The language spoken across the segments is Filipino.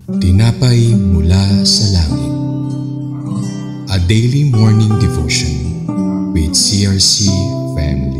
Tinapay mula sa langit. A daily morning devotion with CRC family.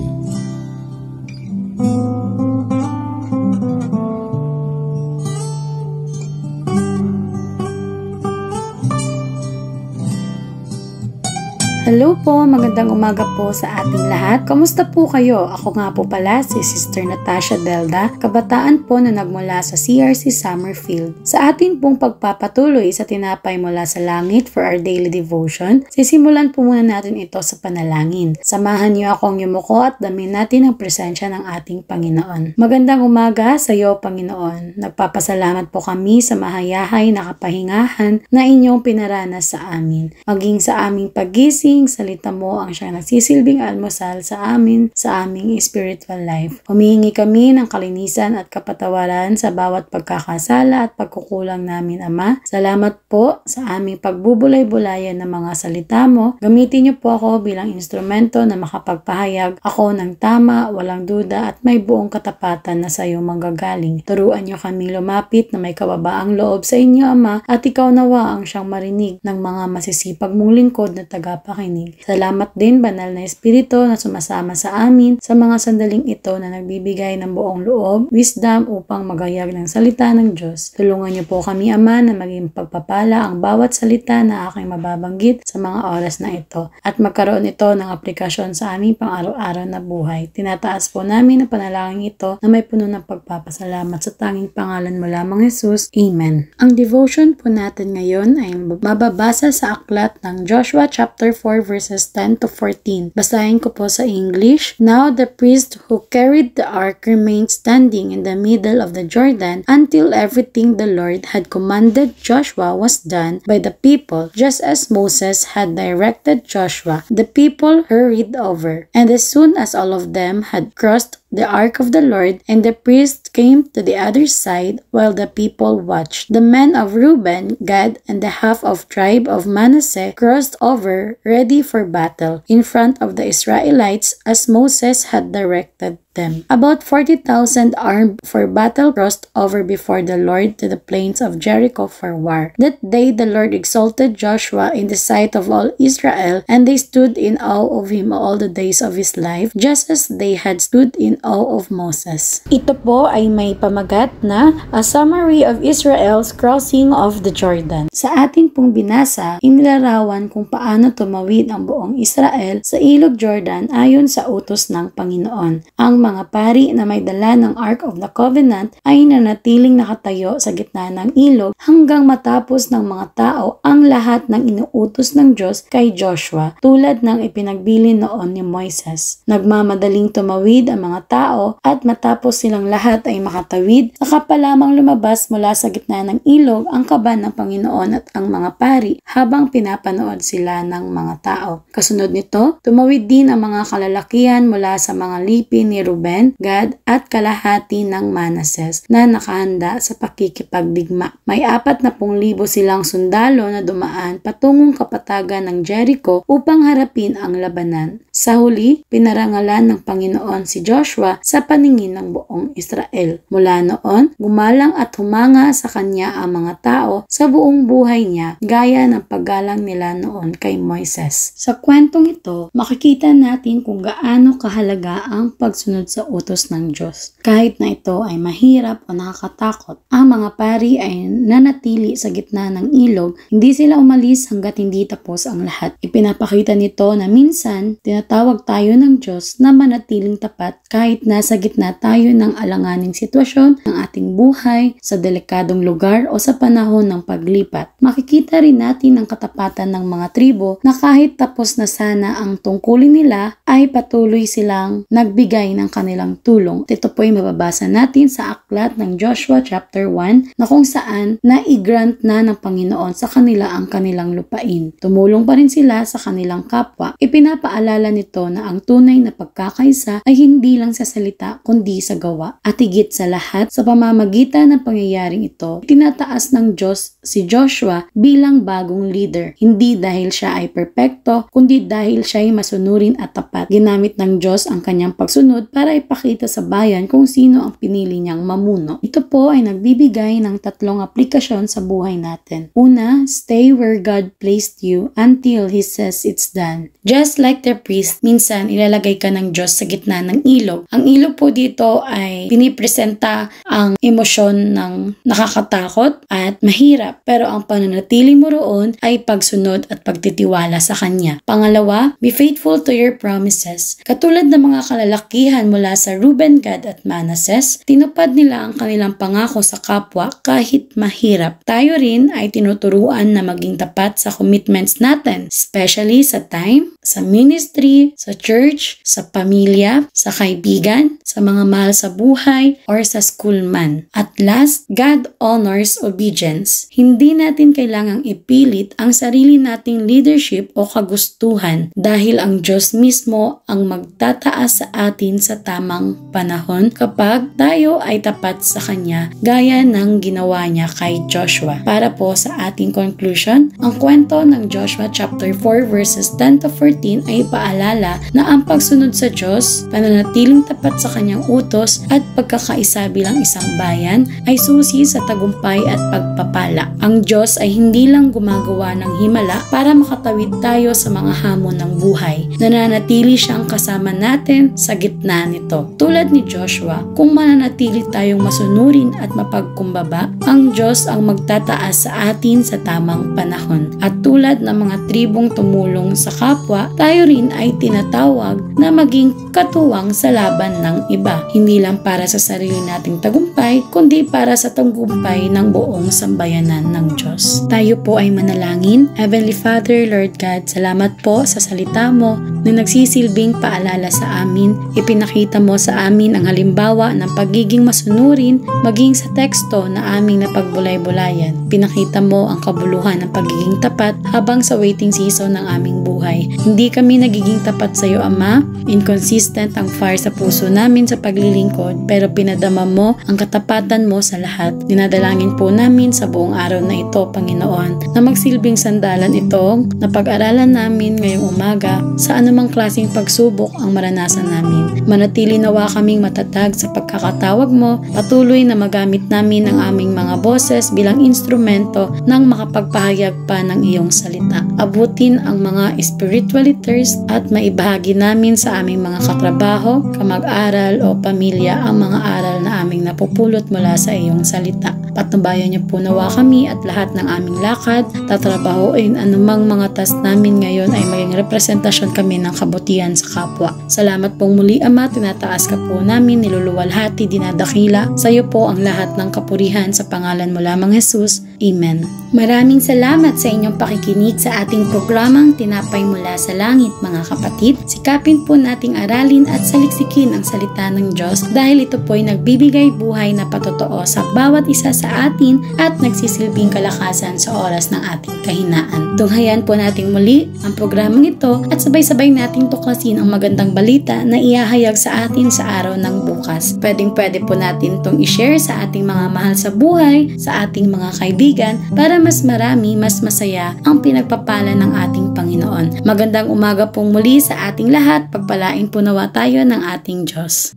Hello po, magandang umaga po sa ating lahat. Kamusta po kayo? Ako nga po pala si Sister Natasha Delda, kabataan po na nagmula sa CRC Summerfield. Sa ating pong pagpapatuloy sa Tinapay Mula sa Langit for our daily devotion, sisimulan po muna natin ito sa panalangin. Samahan niyo akong yumuko at damin natin ang presensya ng ating Panginoon. Magandang umaga sa iyo, Panginoon. Nagpapasalamat po kami sa mahayahay na kapahingahan na inyong pinaranas sa amin. Maging sa aming paggising, salita mo ang siyang nagsisilbing almusal sa amin, sa aming spiritual life. Humihingi kami ng kalinisan at kapatawaran sa bawat pagkakasala at pagkukulang namin, Ama. Salamat po sa aming pagbubulay-bulayan ng mga salita mo. Gamitin niyo po ako bilang instrumento na makapagpahayag ako ng tama, walang duda at may buong katapatan na sa iyo manggagaling. Turuan niyo kami lumapit na may kababaang loob sa inyo, Ama, at ikaw nawa ang siyang marinig ng mga masisipag mong lingkod na tagapakinig. Salamat din, Banal na Espiritu, na sumasama sa amin sa mga sandaling ito na nagbibigay ng buong loob, wisdom upang magayag ng salita ng Diyos. Tulungan niyo po kami, Ama, na maging pagpapala ang bawat salita na aking mababanggit sa mga oras na ito at magkaroon ito ng aplikasyon sa aming pang-araw-araw na buhay. Tinataas po namin ang panalangin ito na may puno ng pagpapasalamat sa tanging pangalan mo lamang, Jesus. Amen. Ang devotion po natin ngayon ay mababasa sa aklat ng Joshua chapter 4 verses 10 to 14. Basahin ko po sa English. Now the priest who carried the ark remained standing in the middle of the Jordan until everything the Lord had commanded Joshua was done by the people, just as Moses had directed Joshua. The people hurried over, and as soon as all of them had crossed the ark of the Lord, and the priest came to the other side while the people watched, the men of Reuben, Gad, and the half of tribe of Manasseh crossed over, ready for battle, in front of the Israelites as Moses had directed them. About 40,000 armed for battle crossed over before the Lord to the plains of Jericho for war. That day the Lord exalted Joshua in the sight of all Israel, and they stood in awe of him all the days of his life, just as they had stood in awe of Moses. Ito po ay may pamagat na A Summary of Israel's Crossing of the Jordan. Sa atin pong binasa, inilarawan kung paano tumawid ang buong Israel sa ilog Jordan ayon sa utos ng Panginoon. Ang mga pari na may dala ng Ark of the Covenant ay nanatiling nakatayo sa gitna ng ilog hanggang matapos ng mga tao ang lahat ng inuutos ng Diyos kay Joshua, tulad ng ipinagbilin noon ni Moises. Nagmamadaling tumawid ang mga tao at matapos silang lahat ay makatawid, saka pa lamang lumabas mula sa gitna ng ilog ang kaban ng Panginoon at ang mga pari habang pinapanood sila ng mga tao. Kasunod nito, tumawid din ang mga kalalakihan mula sa mga lipi ni Reuben, Gad at kalahati ng Manasseh na nakahanda sa pakikipagdigma. May 40,000 silang sundalo na dumaan patungong kapatagan ng Jericho upang harapin ang labanan. Sa huli, pinarangalan ng Panginoon si Joshua sa paningin ng buong Israel. Mula noon, gumalang at humanga sa kanya ang mga tao sa buong buhay niya gaya ng paggalang nila noon kay Moises. Sa kwentong ito, makikita natin kung gaano kahalaga ang pagsunod sa utos ng Diyos. Kahit na ito ay mahirap o nakakatakot, ang mga pari ay nanatili sa gitna ng ilog, hindi sila umalis hanggat hindi tapos ang lahat. Ipinapakita nito na minsan, tinatawag tayo ng Diyos na manatiling tapat kahit nasa gitna tayo ng alanganing sitwasyon ng ating buhay, sa delikadong lugar o sa panahon ng paglipat. Makikita rin natin ang katapatan ng mga tribo na kahit tapos na sana ang tungkulin nila, ay patuloy silang nagbigay ng kanilang tulong. Ito po ay mababasa natin sa aklat ng Joshua chapter 1 na kung saan na-grant na ng Panginoon sa kanila ang kanilang lupain. Tumulong pa rin sila sa kanilang kapwa. Ipinapaalala nito na ang tunay na pagkakaisa ay hindi lang sa salita kundi sa gawa. At higit sa lahat, sa pamamagitan ng pangyayaring ito, tinataas ng Diyos si Joshua bilang bagong leader. Hindi dahil siya ay perpekto, kundi dahil siya ay masunurin at tapat. Ginamit ng Diyos ang kanyang pagsunod para para ipakita sa bayan kung sino ang pinili niyang mamuno. Ito po ay nagbibigay ng 3 aplikasyon sa buhay natin. Una, stay where God placed you until He says it's done. Just like the priest, minsan ilalagay ka ng Diyos sa gitna ng ilog. Ang ilog po dito ay pinipresenta ang emosyon ng nakakatakot at mahirap, pero ang pananatili mo roon ay pagsunod at pagtitiwala sa Kanya. Pangalawa, be faithful to your promises. Katulad ng mga kalalakihan mula sa Reuben, Gad at Manases, tinupad nila ang kanilang pangako sa kapwa kahit mahirap. Tayo rin ay tinuturuan na maging tapat sa commitments natin, especially sa time, sa ministry, sa church, sa pamilya, sa kaibigan, sa mga mahal sa buhay, or sa school man. At last, God honors obedience. Hindi natin kailangang ipilit ang sarili nating leadership o kagustuhan dahil ang Diyos mismo ang magtataas sa atin sa tamang panahon kapag tayo ay tapat sa Kanya gaya ng ginawa niya kay Joshua. Para po sa ating conclusion, ang kwento ng Joshua chapter 4 verses 10 to 14 ay paalala na ang pagsunod sa Diyos, pananatiling tapat sa Kanyang utos at pagkakaisa bilang isang bayan ay susi sa tagumpay at pagpapala. Ang Diyos ay hindi lang gumagawa ng himala para makatawid tayo sa mga hamon ng buhay. Nananatili siyang kasama natin sa gitna nito. Tulad ni Joshua, kung mananatili tayong masunurin at mapagkumbaba, ang Diyos ang magtataas sa atin sa tamang panahon. At tulad ng mga tribong tumulong sa kapwa, tayo rin ay tinatawag na maging katuwang sa laban ng iba. Hindi lang para sa sarili nating tagumpay, kundi para sa tagumpay ng buong sambayanan ng Diyos. Tayo po ay manalangin. Heavenly Father, Lord God, salamat po sa salita mo na nagsisilbing paalala sa amin. Ipinakita mo sa amin ang halimbawa ng pagiging masunurin maging sa teksto na aming napagbulay-bulayan. Pinakita mo ang kabuluhan ng pagiging tapat habang sa waiting season ng aming buhay. Hindi kami nagiging tapat sa iyo, Ama. Inconsistent ang fire sa puso namin sa paglilingkod, pero pinadama mo ang katapatan mo sa lahat. Dinadalangin po namin sa buong araw na ito, Panginoon, na magsilbing sandalan itong napag-aralan namin ngayong umaga sa anumang klaseng pagsubok ang maranasan namin. Manatili nawa kaming matatag sa pagkakatawag mo, patuloy na magamit namin ang aming mga boses bilang instrumento ng makapagpahayag pa ng iyong salita. Abutin ang mga spiritually thirst at maibahagi namin sa aming mga katrabaho, kamag-aral o pamilya ang mga aral na aming napupulot mula sa iyong salita. Patnubayan niyo po nawa kami at lahat ng aming lakad, tatrabahoin anumang mga task namin ngayon ay maging representasyon kami ng kabutihan sa kapwa. Salamat pong muli, Ama, tinataas ka po namin, niluluwalhati, dinadakila. Sa iyo po ang lahat ng kapurihan sa pangalan mo lamang Jesus. Amen. Maraming salamat sa inyong pakikinig sa ating programang Tinapay Mula sa Langit, mga kapatid. Sikapin po nating aralin at saliksikin ang salita ng Diyos dahil ito po ay nagbibigay buhay na patotoo sa bawat isa sa atin at nagsisilbing kalakasan sa oras ng ating kahinaan. Tunghayan po nating muli ang programang ito at sabay-sabay nating tuklasin ang magandang balita na iahayag sa atin sa araw ng bukas. Pwedeng-pwede po natin itong i-share sa ating mga mahal sa buhay, sa ating mga kaibigan, para mas marami, mas masaya ang pinagpapala ng ating Panginoon. Magandang umaga pong muli sa ating lahat. Pagpalain po nawa tayo ng ating Diyos.